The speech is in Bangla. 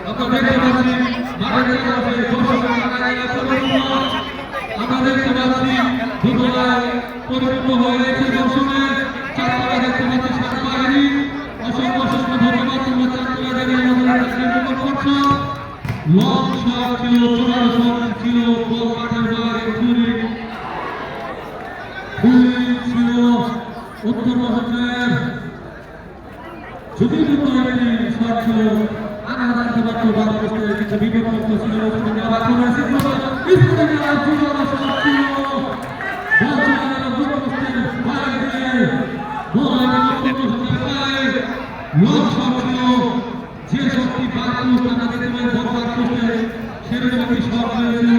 আমরা দেখতে পাচ্ছি মাঠের কাছে আমরা দেখতে পাচ্ছি দুপুরায় পরিপূর্ণ হয়ে গেছে দর্শনে চারতলা দেখতে পাচ্ছি সারা বাহিনী অসংখ্য অসংখ্য ধন্যবাদ তোমরা চারতলা দেখে আমাদের নির্মাণ করছো লং শট ছিল চূড়ান্ত শট ছিল বল মাঠের বাইরে ঘুরে ছিল উত্তর মহাজনের যদি একটি শট ছিল আনাদান্ত বাক্য বাদ করতে কিছু বিপদমুক্ত ছিল আবার কোনো সিদ্ধান্ত বিস্ফোরণে শট ছিল বল চালানো গোলপোস্টের বাইরে বল লং শট ছিল যে শটটি বাদ করতে না দিতে পারে বল বাদ করতে সেরকম একটি শট হয়েছিল